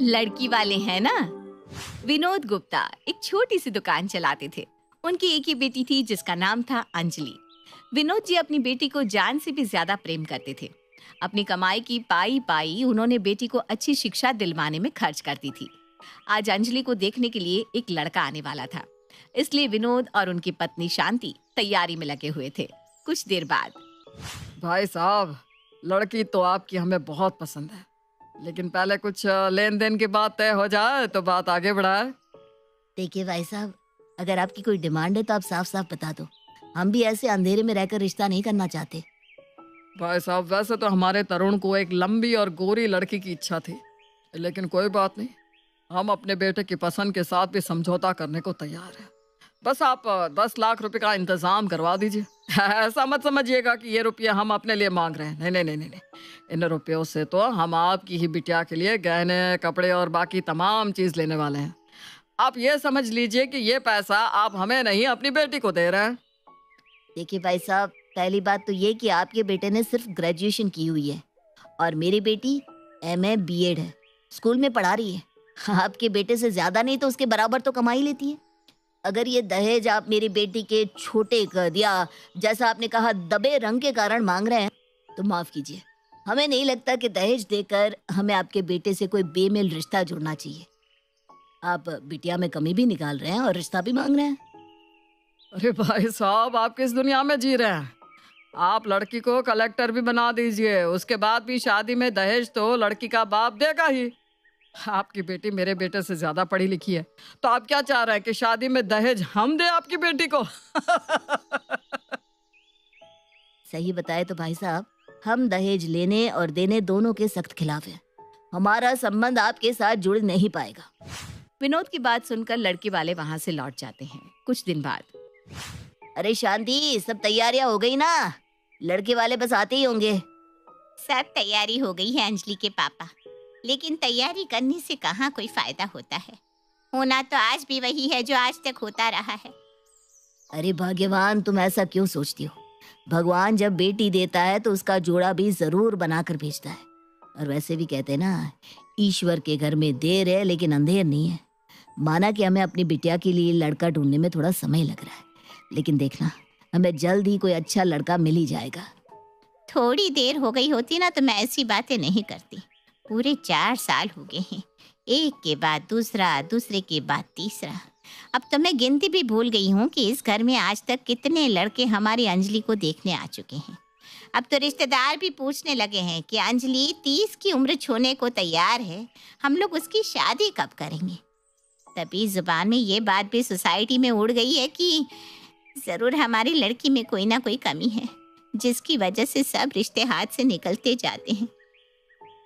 लड़की वाले हैं ना। विनोद गुप्ता एक छोटी सी दुकान चलाते थे। उनकी एक ही बेटी थी जिसका नाम था अंजलि। विनोद जी अपनी बेटी को जान से भी ज्यादा प्रेम करते थे। अपनी कमाई की पाई पाई उन्होंने बेटी को अच्छी शिक्षा दिलवाने में खर्च कर दी थी। आज अंजलि को देखने के लिए एक लड़का आने वाला था, इसलिए विनोद और उनकी पत्नी शांति तैयारी में लगे हुए थे। कुछ देर बाद, भाई साहब, लड़की तो आपकी हमें बहुत पसंद है, लेकिन पहले कुछ लेन देन की बात तय हो जाए तो बात आगे बढ़ाए। देखिए भाई साहब, अगर आपकी कोई डिमांड है तो आप साफ साफ बता दो। हम भी ऐसे अंधेरे में रहकर रिश्ता नहीं करना चाहते। भाई साहब, वैसे तो हमारे तरुण को एक लंबी और गोरी लड़की की इच्छा थी, लेकिन कोई बात नहीं, हम अपने बेटे की पसंद के साथ भी समझौता करने को तैयार हैं। बस आप 10 लाख रुपए का इंतजाम करवा दीजिए। ऐसा मत समझिएगा कि ये रुपये हम अपने लिए मांग रहे हैं। नहीं नहीं नहीं नहीं, इन रुपयों से तो हम आपकी ही बिटिया के लिए गहने, कपड़े और बाकी तमाम चीज़ लेने वाले हैं। आप ये समझ लीजिए कि ये पैसा आप हमें नहीं, अपनी बेटी को दे रहे हैं। देखिए भाई साहब, पहली बात तो ये कि आपके बेटे ने सिर्फ ग्रेजुएशन की हुई है और मेरी बेटी MA B.Ed है, स्कूल में पढ़ा रही है। आपके बेटे से ज्यादा नहीं तो उसके बराबर तो कमाई लेती है। अगर ये दहेज आप मेरी बेटी के छोटे कद या जैसा आपने कहा दबे रंग के कारण मांग रहे हैं तो माफ कीजिए, हमें नहीं लगता कि दहेज देकर हमें आपके बेटे से कोई बेमेल रिश्ता जुड़ना चाहिए। आप बिटिया में कमी भी निकाल रहे हैं और रिश्ता भी मांग रहे हैं। अरे भाई साहब, आप किस दुनिया में जी रहे हैं? आप लड़की को कलेक्टर भी बना दीजिए, उसके बाद भी शादी में दहेज तो लड़की का बाप देगा ही। आपकी बेटी मेरे बेटे से ज्यादा पढ़ी लिखी है, तो आप क्या चाह रहे हैं कि शादी में दहेज हम दे आपकी बेटी को? सही बताए तो भाई साहब, हम दहेज लेने और देने दोनों के सख्त खिलाफ हैं। हमारा संबंध आपके साथ जुड़ नहीं पाएगा। विनोद की बात सुनकर लड़के वाले वहां से लौट जाते हैं। कुछ दिन बाद, अरे शांति, सब तैयारियां हो गई ना? लड़के वाले बस आते ही होंगे। सब तैयारी हो गई है अंजलि के पापा, लेकिन तैयारी करने से कहाँ कोई फायदा होता है। होना तो आज भी वही है जो आज तक होता रहा है। अरे भाग्यवान, तुम ऐसा क्यों सोचती हो? भगवान जब बेटी देता है तो उसका जोड़ा भी जरूर बनाकर भेजता है। और वैसे भी कहते हैं ना, ईश्वर के घर में देर है लेकिन अंधेर नहीं है। माना कि हमें अपनी बिटिया के लिए लड़का ढूंढने में थोड़ा समय लग रहा है, लेकिन देखना, हमें जल्द ही कोई अच्छा लड़का मिल ही जाएगा। थोड़ी देर हो गई होती ना तो मैं ऐसी बातें नहीं करती। पूरे 4 साल हो गए हैं, एक के बाद दूसरा, दूसरे के बाद तीसरा। अब तो मैं गिनती भी भूल गई हूँ कि इस घर में आज तक कितने लड़के हमारी अंजलि को देखने आ चुके हैं। अब तो रिश्तेदार भी पूछने लगे हैं कि अंजलि 30 की उम्र छूने को तैयार है, हम लोग उसकी शादी कब करेंगे। तभी जुबान में ये बात भी सोसाइटी में उड़ गई है कि ज़रूर हमारी लड़की में कोई ना कोई कमी है, जिसकी वजह से सब रिश्ते हाथ से निकलते जाते हैं।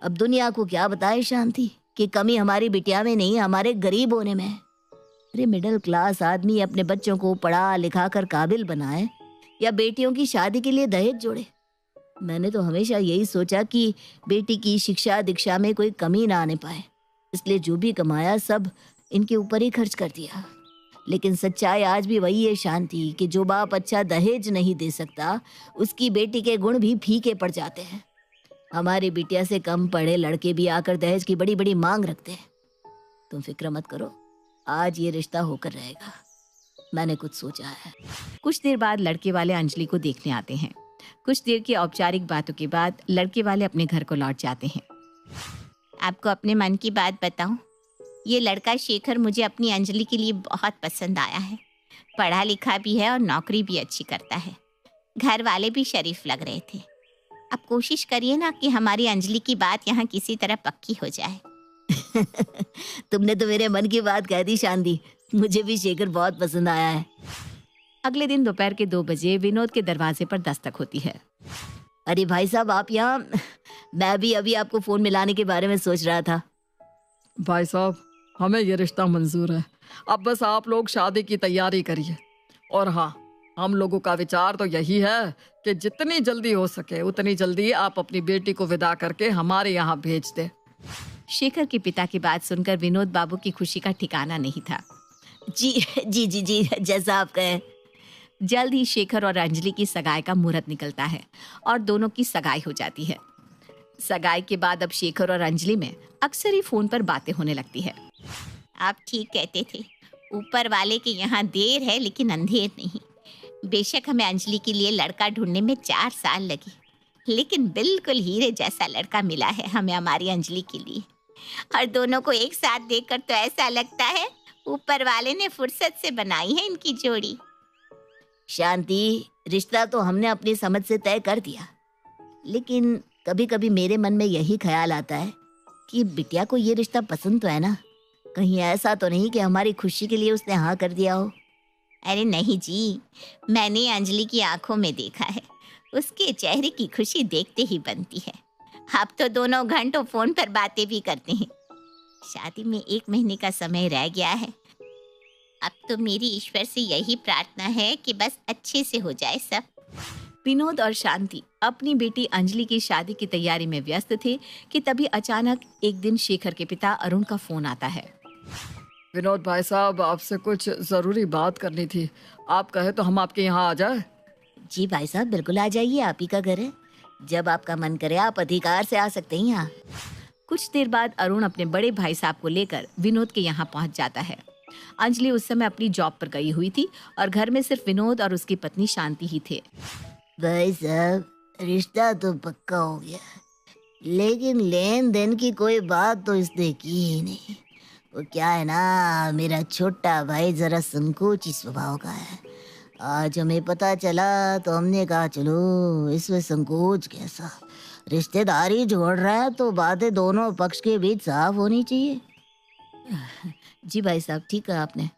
अब दुनिया को क्या बताए शांति कि कमी हमारी बिटिया में नहीं, हमारे गरीब होने में है। अरे मिडिल क्लास आदमी अपने बच्चों को पढ़ा लिखा कर काबिल बनाए या बेटियों की शादी के लिए दहेज जोड़े। मैंने तो हमेशा यही सोचा कि बेटी की शिक्षा दीक्षा में कोई कमी ना आने पाए, इसलिए जो भी कमाया सब इनके ऊपर ही खर्च कर दिया। लेकिन सच्चाई आज भी वही है शांति कि जो बाप अच्छा दहेज नहीं दे सकता, उसकी बेटी के गुण भी फीके पड़ जाते हैं। हमारी बिटिया से कम पढ़े लड़के भी आकर दहेज की बड़ी बड़ी मांग रखते हैं। तुम फिक्र मत करो, आज ये रिश्ता होकर रहेगा। मैंने कुछ सोचा है। कुछ देर बाद लड़के वाले अंजलि को देखने आते हैं। कुछ देर की औपचारिक बातों के बाद लड़के वाले अपने घर को लौट जाते हैं। आपको अपने मन की बात बताऊं, ये लड़का शेखर मुझे अपनी अंजलि के लिए बहुत पसंद आया है। पढ़ा लिखा भी है और नौकरी भी अच्छी करता है। घर वाले भी शरीफ लग रहे थे। अब कोशिश करिए ना कि हमारी अंजलि की बात यहाँ किसी तरह पक्की हो जाए। तुमने तो मेरे मन की बात कह दी शांति, मुझे भी शेखर बहुत पसंद आया है। अगले दिन दोपहर के 2 बजे विनोद के दरवाजे पर दस्तक होती है। अरे भाई साहब, आप यहाँ? मैं भी अभी आपको फोन मिलाने के बारे में सोच रहा था। भाई साहब, हमें ये रिश्ता मंजूर है। अब बस आप लोग शादी की तैयारी करिए। और हाँ, हम लोगों का विचार तो यही है कि जितनी जल्दी हो सके उतनी जल्दी आप अपनी बेटी को विदा करके हमारे यहाँ भेज दें। शेखर के पिता की बात सुनकर विनोद बाबू की खुशी का ठिकाना नहीं था। जी जी जी जी, जैसा आप कहें। जल्द ही शेखर और अंजलि की सगाई का मुहूर्त निकलता है और दोनों की सगाई हो जाती है। सगाई के बाद अब शेखर और अंजलि में अक्सर ही फोन पर बातें होने लगती है। आप ठीक कहते थे, ऊपर वाले के यहाँ देर है लेकिन अंधेर नहीं। बेशक हमें अंजलि के लिए लड़का ढूंढने में 4 साल लगे, लेकिन बिल्कुल हीरे जैसा लड़का मिला है हमें हमारी अंजलि के लिए। और दोनों को एक साथ देखकर तो ऐसा लगता है ऊपर वाले ने फुर्सत से बनाई है इनकी जोड़ी। शांति, रिश्ता तो हमने अपनी समझ से तय कर दिया, लेकिन कभी कभी मेरे मन में यही ख्याल आता है कि बिटिया को ये रिश्ता पसंद तो है ना। कहीं ऐसा तो नहीं कि हमारी खुशी के लिए उसने हाँ कर दिया हो। अरे नहीं जी, मैंने अंजलि की आंखों में देखा है, उसके चेहरे की खुशी देखते ही बनती है। अब तो दोनों घंटों फोन पर बातें भी करते हैं। शादी में 1 महीने का समय रह गया है। अब तो मेरी ईश्वर से यही प्रार्थना है कि बस अच्छे से हो जाए सब। विनोद और शांति अपनी बेटी अंजलि की शादी की तैयारी में व्यस्त थे कि तभी अचानक एक दिन शेखर के पिता अरुण का फोन आता है। विनोद भाई साहब, आपसे कुछ ज़रूरी बात करनी थी। आप कहे तो हम आपके यहाँ आ जाए? जी भाई साहब, बिल्कुल आ जाइए, आप ही का घर है। जब आपका मन करे आप अधिकार से आ सकते हैं यहाँ। कुछ देर बाद अरुण अपने बड़े भाई साहब को लेकर विनोद के यहाँ पहुँच जाता है। अंजलि उस समय अपनी जॉब पर गई हुई थी और घर में सिर्फ विनोद और उसकी पत्नी शांति ही थे। भाई साहब, रिश्ता तो पक्का हो गया, लेकिन लेन देन की कोई बात तो इसने की ही नहीं। वो क्या है ना, मेरा छोटा भाई जरा संकोची स्वभाव का है। आज हमें पता चला तो हमने कहा चलो इसमें संकोच कैसा, रिश्तेदारी जोड़ रहा है तो बातें दोनों पक्ष के बीच साफ होनी चाहिए। जी भाई साहब, ठीक कहा आपने।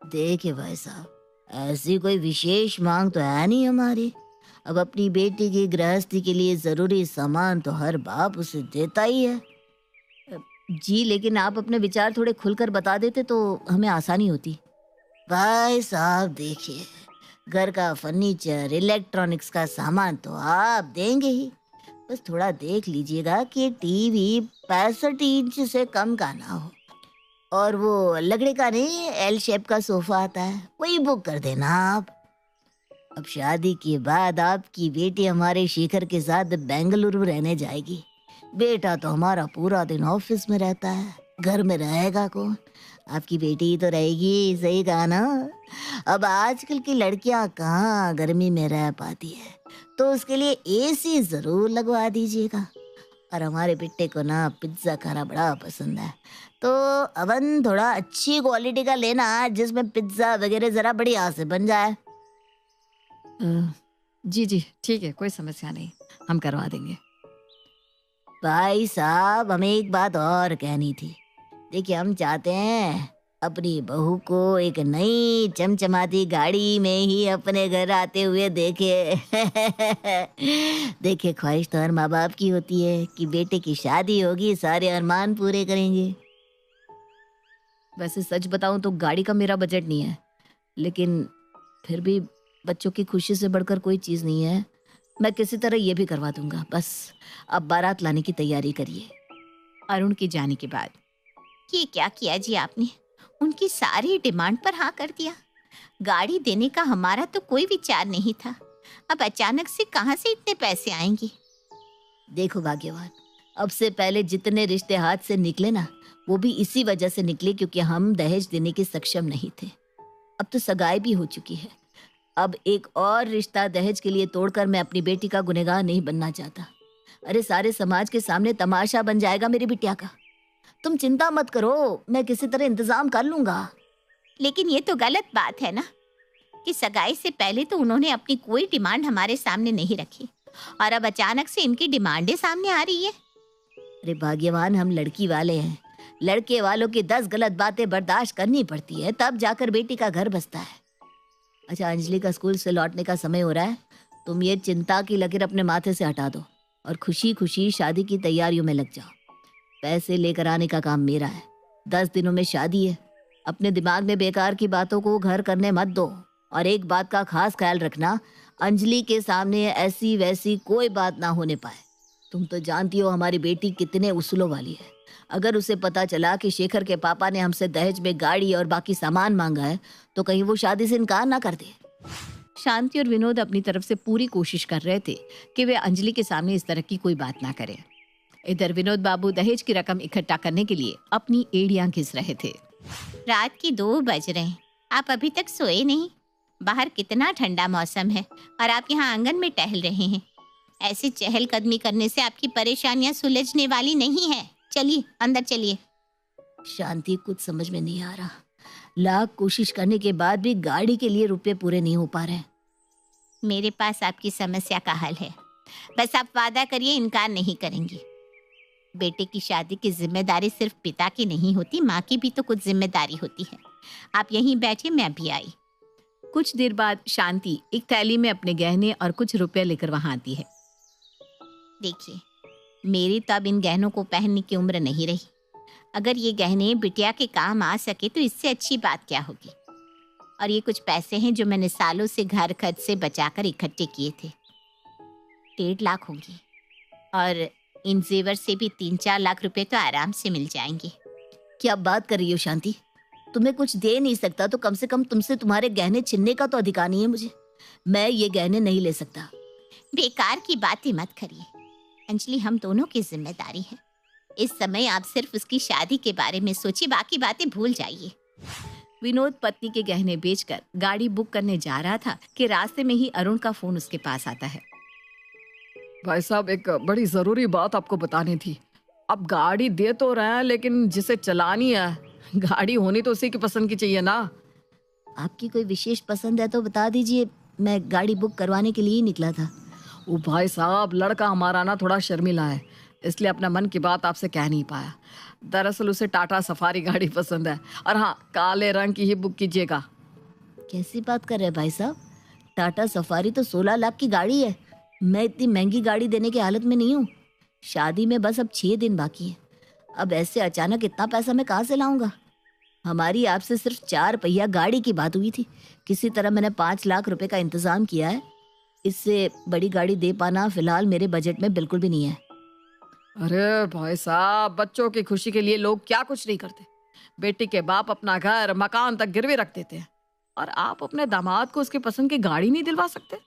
देखिए भाई साहब, ऐसी कोई विशेष मांग तो है नहीं हमारी। अब अपनी बेटी की गृहस्थी के लिए जरूरी सामान तो हर बाप उसे देता ही है। जी, लेकिन आप अपने विचार थोड़े खुलकर बता देते तो हमें आसानी होती। भाई साहब देखिए, घर का फर्नीचर, इलेक्ट्रॉनिक्स का सामान तो आप देंगे ही, बस थोड़ा देख लीजिएगा कि टीवी 65 इंच से कम का ना हो, और वो लकड़ी का नहीं, एल शेप का सोफा आता है, वही बुक कर देना आप। अब शादी के बाद आपकी बेटी हमारे शेखर के साथ बेंगलुरु रहने जाएगी। बेटा तो हमारा पूरा दिन ऑफिस में रहता है, घर में रहेगा कौन? आपकी बेटी ही तो रहेगी, सही कहा ना। अब आजकल की लड़कियां कहाँ गर्मी में रह पाती है, तो उसके लिए एसी जरूर लगवा दीजिएगा। और हमारे बेटे को ना पिज्जा खाना बड़ा पसंद है, तो अवन थोड़ा अच्छी क्वालिटी का लेना जिसमें पिज्जा वगैरह जरा बढ़िया से बन जाए। जी जी ठीक है, कोई समस्या नहीं, हम करवा देंगे। भाई साहब, हमें एक बात और कहनी थी। देखिए, हम चाहते हैं अपनी बहू को एक नई चमचमाती गाड़ी में ही अपने घर आते हुए देखे। देखिए, ख्वाहिश तो हर माँ बाप की होती है कि बेटे की शादी होगी, सारे अरमान पूरे करेंगे। वैसे सच बताऊं तो गाड़ी का मेरा बजट नहीं है, लेकिन फिर भी बच्चों की खुशी से बढ़कर कोई चीज़ नहीं है। मैं किसी तरह ये भी करवा दूंगा, बस अब बारात लाने की तैयारी करिए। अरुण के जाने के बाद ये क्या किया जी आपने? उनकी सारी डिमांड पर हाँ कर दिया। गाड़ी देने का हमारा तो कोई विचार नहीं था, अब अचानक से कहाँ से इतने पैसे आएंगे? देखो भाग्यवान, अब से पहले जितने रिश्ते हाथ से निकले ना, वो भी इसी वजह से निकले क्योंकि हम दहेज देने के सक्षम नहीं थे। अब तो सगाई भी हो चुकी है। अब एक और रिश्ता दहेज के लिए तोड़कर मैं अपनी बेटी का गुनहगार नहीं बनना चाहता। अरे, सारे समाज के सामने तमाशा बन जाएगा मेरी बिटिया का। तुम चिंता मत करो, मैं किसी तरह इंतजाम कर लूंगा। लेकिन ये तो गलत बात है ना कि सगाई से पहले तो उन्होंने अपनी कोई डिमांड हमारे सामने नहीं रखी और अब अचानक से इनकी डिमांडें सामने आ रही है। अरे भाग्यवान, हम लड़की वाले हैं। लड़के वालों की 10 गलत बातें बर्दाश्त करनी पड़ती है, तब जाकर बेटी का घर बसता है। अच्छा, अंजलि का स्कूल से लौटने का समय हो रहा है। तुम ये चिंता की लकीर अपने माथे से हटा दो और खुशी खुशी शादी की तैयारियों में लग जाओ। पैसे लेकर आने का काम मेरा है। 10 दिनों में शादी है। अपने दिमाग में बेकार की बातों को घर करने मत दो। और एक बात का खास ख्याल रखना, अंजलि के सामने ऐसी वैसी कोई बात ना होने पाए। तुम तो जानती हो हमारी बेटी कितने उसूलों वाली है। अगर उसे पता चला कि शेखर के पापा ने हमसे दहेज में गाड़ी और बाकी सामान मांगा है, तो कहीं वो शादी से इनकार ना कर दे। शांति और विनोद अपनी तरफ से पूरी कोशिश कर रहे थे कि वे अंजलि के सामने इस तरह की कोई बात ना करें। इधर विनोद बाबू दहेज की रकम इकट्ठा करने के लिए अपनी एड़ियां घिस रहे थे। रात के 2 बज रहे हैं, आप अभी तक सोए नहीं? बाहर कितना ठंडा मौसम है और आप यहाँ आंगन में टहल रहे हैं। ऐसे चहलकदमी करने से आपकी परेशानियां सुलझने वाली नहीं है। चलिए अंदर चलिए। शांति, कुछ समझ में नहीं आ रहा। लाख कोशिश करने के बाद भी गाड़ी के लिए रुपए पूरे नहीं हो पा रहे। मेरे पास आपकी समस्या का हल है, बस आप वादा करिए इनकार नहीं करेंगे। बेटे की शादी की जिम्मेदारी सिर्फ पिता की नहीं होती, माँ की भी तो कुछ जिम्मेदारी होती है। आप यहीं बैठिए, मैं अभी आई। कुछ देर बाद शांति एक थैली में अपने गहने और कुछ रुपए लेकर वहां आती है। देखिए, मेरी तो अब इन गहनों को पहनने की उम्र नहीं रही। अगर ये गहने बिटिया के काम आ सके तो इससे अच्छी बात क्या होगी। और ये कुछ पैसे हैं जो मैंने सालों से घर खर्च से बचाकर इकट्ठे किए थे। 1.5 लाख होंगे और इन जेवर से भी 3-4 लाख रुपए तो आराम से मिल जाएंगे। क्या बात कर रही हो शांति? तुम्हें कुछ दे नहीं सकता तो कम से कम तुमसे तुम्हारे गहने छीनने का तो अधिकार नहीं है मुझे। मैं ये गहने नहीं ले सकता। बेकार की बातें मत करिए अंजलि, हम दोनों की जिम्मेदारी है। इस समय आप सिर्फ उसकी शादी के बारे में सोचिए, बाकी बातें भूल जाइए। विनोद पत्नी के गहने बेचकर गाड़ी बुक करने जा रहा था कि रास्ते में ही अरुण का फोन उसके पास आता है। भाई साहब, एक बड़ी जरूरी बात आपको बतानी थी। अब गाड़ी दे तो रहे हैं, लेकिन जिसे चलानी है, गाड़ी होनी तो उसी की पसंद की चाहिए ना। आपकी कोई विशेष पसंद है तो बता दीजिए, मैं गाड़ी बुक करवाने के लिए ही निकला था। ओ भाई साहब, लड़का हमारा ना थोड़ा शर्मिला है, इसलिए अपना मन की बात आपसे कह नहीं पाया। दरअसल उसे टाटा सफारी गाड़ी पसंद है, और हाँ, काले रंग की ही बुक कीजिएगा। कैसी बात कर रहे हैं भाई साहब? टाटा सफारी तो 16 लाख की गाड़ी है। मैं इतनी महंगी गाड़ी देने की हालत में नहीं हूँ। शादी में बस अब 6 दिन बाकी है। अब ऐसे अचानक इतना पैसा मैं कहाँ से लाऊंगा? हमारी आपसे सिर्फ 4 पहिया गाड़ी की बात हुई थी। किसी तरह मैंने 5 लाख रुपए का इंतजाम किया है। इससे बड़ी गाड़ी दे पाना फिलहाल मेरे बजट में बिल्कुल भी नहीं है। अरे भाई साहब, बच्चों की खुशी के लिए लोग क्या कुछ नहीं करते। बेटी के बाप अपना घर मकान तक गिरवी रख देते हैं, और आप अपने दामाद को उसकी पसंद की गाड़ी नहीं दिलवा सकते?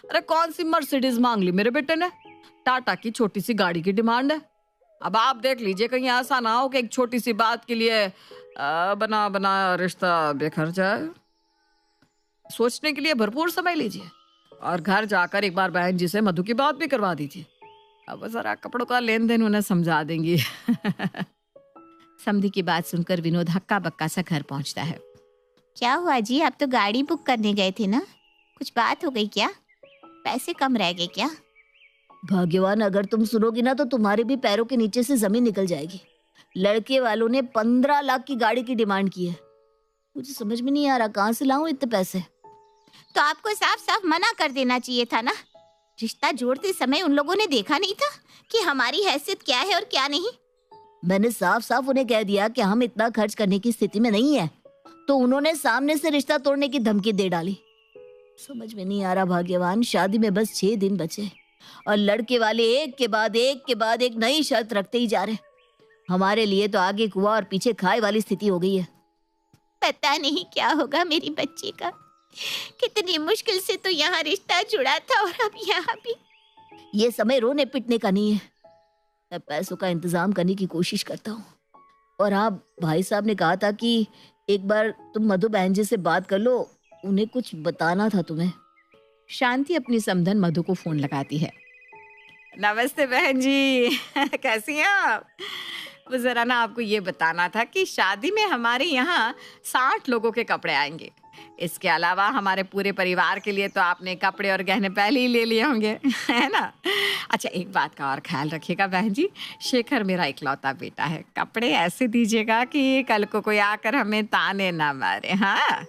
अरे कौन सी मर्सिडीज मांग ली मेरे बेटे ने? टाटा की छोटी सी गाड़ी की डिमांड है। अब आप देख लीजिए, कहीं ऐसा ना हो कि एक छोटी सी बात के लिए बना बना रिश्ता बेखर जाए। सोचने के लिए भरपूर समय लीजिए, और घर जाकर एक बार बहन जी से मधु की बात भी करवा दीजिए। अब जरा कपड़ों का लेन देन उन्हें समझा देंगी। समधी की बात सुनकर विनोद हक्का बक्का सा घर पहुंचता है। क्या हुआ जी, आप तो गाड़ी बुक करने गए थे ना? कुछ बात हो गई क्या? पैसे कम रह गए क्या? भाग्यवान, अगर तुम सुनोगी ना तो तुम्हारे भी पैरों के नीचे से जमीन निकल जाएगी। लड़के वालों ने 15 लाख की गाड़ी की डिमांड की है। मुझे समझ में नहीं आ रहा कहाँ से लाऊं इतने पैसे। तो आपको साफ साफ मना कर देना चाहिए था ना। रिश्ता जोड़ते समय उन लोगों ने देखा नहीं था कि हमारी हैसियत क्या है और क्या नहीं? मैंने साफ साफ उन्हें कह दिया कि हम इतना खर्च करने की स्थिति में नहीं है, तो उन्होंने सामने से रिश्ता तोड़ने की धमकी दे डाली। समझ में नहीं आ रहा भाग्यवान, शादी में बस 6 दिन बचे और लड़के वाले एक के बाद एक नई शर्त रखते ही जा रहे। हमारे लिए तो आगे कुआं और पीछे खाई वाली स्थिति हो गई है। पता नहीं क्या होगा मेरी बच्ची का। कितनी मुश्किल से तो यहाँ रिश्ता जुड़ा था और अब यहाँ भी। ये समय रोने पिटने का नहीं है। मैं पैसों का इंतजाम करने की कोशिश करता हूँ। और आप भाई साहब ने कहा था कि एक बार तुम मधु बहन जी से बात कर लो, उन्हें कुछ बताना था तुम्हें। शांति अपनी समधन मधु को फोन लगाती है। नमस्ते बहन जी, कैसी हैं आप? वो जरा ना आपको ये बताना था कि शादी में हमारे यहाँ 60 लोगों के कपड़े आएंगे। इसके अलावा हमारे पूरे परिवार के लिए तो आपने कपड़े और गहने पहले ही ले लिए होंगे, है ना? अच्छा, एक बात का और ख्याल रखिएगा बहन जी, शेखर मेरा इकलौता बेटा है। कपड़े ऐसे दीजिएगा कि कल को कोई आकर हमें ताने ना मारे। हाँ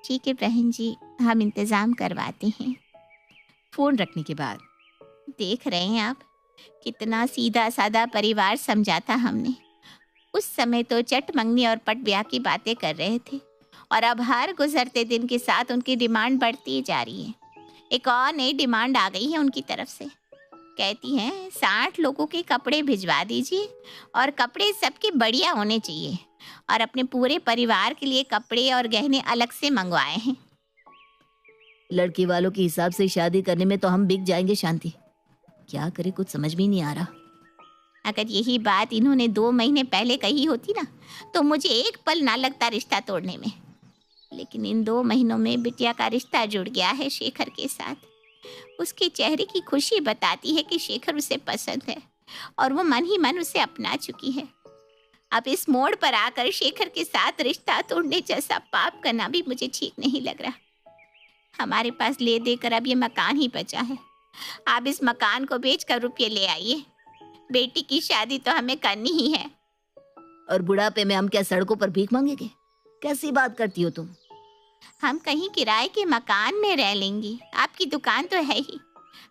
ठीक है बहन जी, हम इंतजाम करवाते हैं। फोन रखने के बाद देख रहे हैं आप, कितना सीधा साधा परिवार समझा था हमने। उस समय तो चट मंगनी और पट ब्याह की बातें कर रहे थे, और अब हर गुजरते दिन के साथ उनकी डिमांड बढ़ती जा रही है। एक और नई डिमांड आ गई है उनकी तरफ से। कहती हैं 60 लोगों के कपड़े भिजवा दीजिए, और कपड़े सबके बढ़िया होने चाहिए, और अपने पूरे परिवार के लिए कपड़े और गहने अलग से मंगवाए हैं। लड़की वालों के हिसाब से शादी करने में तो हम बिक जाएंगे शांति। क्या करे, कुछ समझ में नहीं आ रहा। अगर यही बात इन्होंने 2 महीने पहले कही होती ना तो मुझे एक पल ना लगता रिश्ता तोड़ने में। लेकिन इन 2 महीनों में बिटिया का रिश्ता जुड़ गया है शेखर के साथ। उसके चेहरे की खुशी बताती है कि शेखर उसे पसंद है और वो मन ही मन उसे अपना चुकी है। अब इस मोड़ पर आकर शेखर के साथ रिश्ता तोड़ने जैसा पाप करना भी मुझे ठीक नहीं लग रहा। हमारे पास ले देकर अब ये मकान ही बचा है। आप इस मकान को बेचकर रुपये ले आइए। बेटी की शादी तो हमें करनी ही है। और बुढ़ापे में हम क्या सड़कों पर भीख मांगेंगे? कैसी बात करती हो तुम? हम कहीं किराए के मकान में रह लेंगे। आपकी दुकान तो है ही।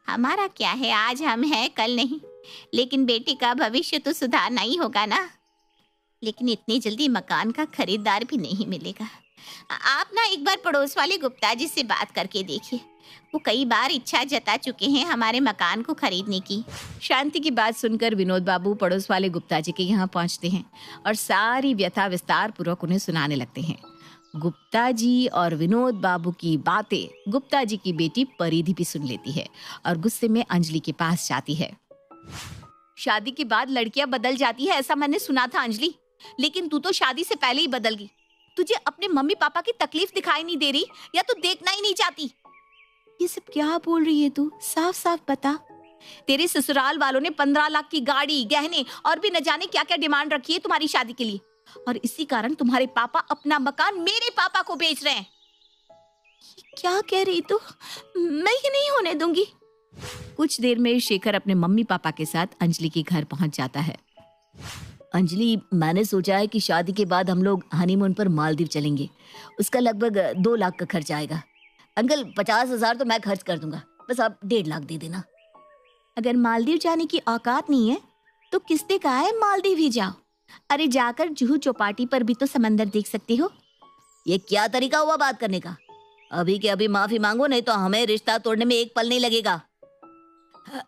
हमारा क्या है, आज हम हैं कल नहीं। लेकिन बेटी का भविष्य तो सुधारना ही होगा ना। लेकिन इतनी जल्दी मकान का खरीदार भी नहीं मिलेगा। आप ना एक बार पड़ोस वाले गुप्ता जी से बात करके देखिए। वो कई बार इच्छा जता चुके हैं हमारे मकान को खरीदने की। शांति की बात सुनकर विनोद बाबू पड़ोस वाले गुप्ता जी के यहाँ पहुँचते हैं और सारी व्यथा विस्तार पूर्वक उन्हें सुनाने लगते हैं। गुप्ता जी और विनोद बाबू की बातें गुप्ता जी की बेटी परिधि भी सुन लेती है और गुस्से में अंजलि के पास जाती है। शादी के बाद लड़कियां बदल जाती है ऐसा मैंने सुना था अंजलि, लेकिन तू तो शादी से पहले ही बदल गई। तुझे अपने मम्मी पापा की तकलीफ दिखाई नहीं दे रही या तू देखना ही नहीं चाहती? ये सब क्या बोल रही है तू? साफ साफ बता। तेरे ससुराल वालों ने 15 लाख की गाड़ी, गहने और भी न जाने क्या क्या डिमांड रखी है तुम्हारी शादी के लिए, और इसी कारण तुम्हारे पापा अपना मकान मेरे पापा को बेच रहे हैं। क्या कह रही तू? मैं ये नहीं होने दूंगी। कुछ देर में शेखर अपने मम्मी पापा के साथ अंजलि के घर पहुंच जाता है। अंजलि, मैंने सोचा है कि शादी के बाद हम लोग हनीमून पर मालदीव चलेंगे। उसका लगभग 2 लाख का खर्च आएगा। अंकल, 50,000 तो मैं खर्च कर दूंगा, बस आप 1.5 लाख दे देना। अगर मालदीव जाने की औकात नहीं है तो किसने कहा है मालदीव ही जाओ? अरे जाकर जुहू चौपाटी पर भी तो समंदर देख सकती हो। ये क्या तरीका हुआ बात करने का? अभी के अभी माफी मांगो, नहीं तो हमें रिश्ता तोड़ने में एक पल नहीं लगेगा।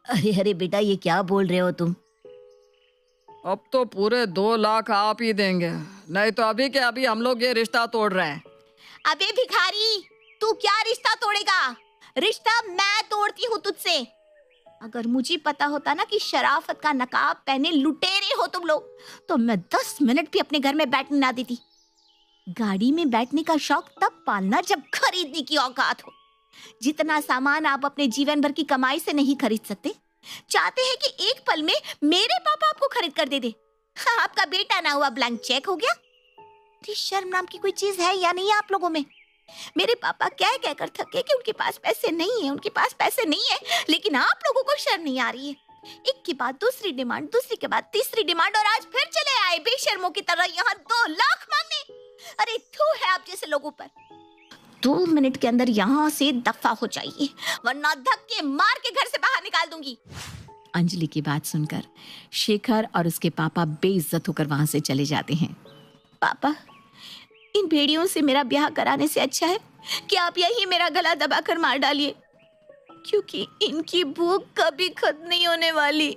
अरे अरे बेटा, ये क्या बोल रहे हो तुम? अब तो पूरे 2 लाख आप ही देंगे, नहीं तो अभी के अभी हम लोग ये रिश्ता तोड़ रहे हैं। अबे भिखारी, तू क्या रिश्ता तोड़ेगा? रिश्ता मैं तोड़ती हूँ तुझसे। अगर मुझे पता होता ना कि शराफत का नकाब पहने लुटेरे हो तुम लोग, तो मैं 10 मिनट भी अपने घर में बैठने ना देती। गाड़ी में बैठने का शौक तब पालना जब खरीदने की औकात हो। जितना सामान आप अपने जीवन भर की कमाई से नहीं खरीद सकते, चाहते हैं कि एक पल में मेरे पापा आपको खरीद कर दे दे। हाँ, आपका बेटा ना हुआ ब्लैंक चेक हो गया। शर्म नाम की कोई चीज है या नहीं आप लोगों में? मेरे पापा कह कर थके कि उनके पास पैसे नहीं है, उनके पास पैसे नहीं है, लेकिन आप लोगों को शर्म नहीं आ रही है। एक के बाद दूसरी डिमांड, दूसरी के बाद तीसरी डिमांड, और आज फिर चले आए बेशर्मों की तरह यहाँ 2 लाख मांगने। अरे थू है आप जैसे लोगों पर। 2 मिनट के अंदर यहाँ से दफा हो जाइए, वरना धक्के मार के घर से बाहर निकाल दूंगी। अंजलि की बात सुनकर शेखर और उसके पापा बेइज्जत होकर वहां से चले जाते हैं। पापा, इन भेड़ियों से मेरा ब्याह कराने से अच्छा है कि आप यही मेरा गला दबाकर मार डालिए, क्योंकि इनकी भूख कभी खत्म नहीं होने वाली।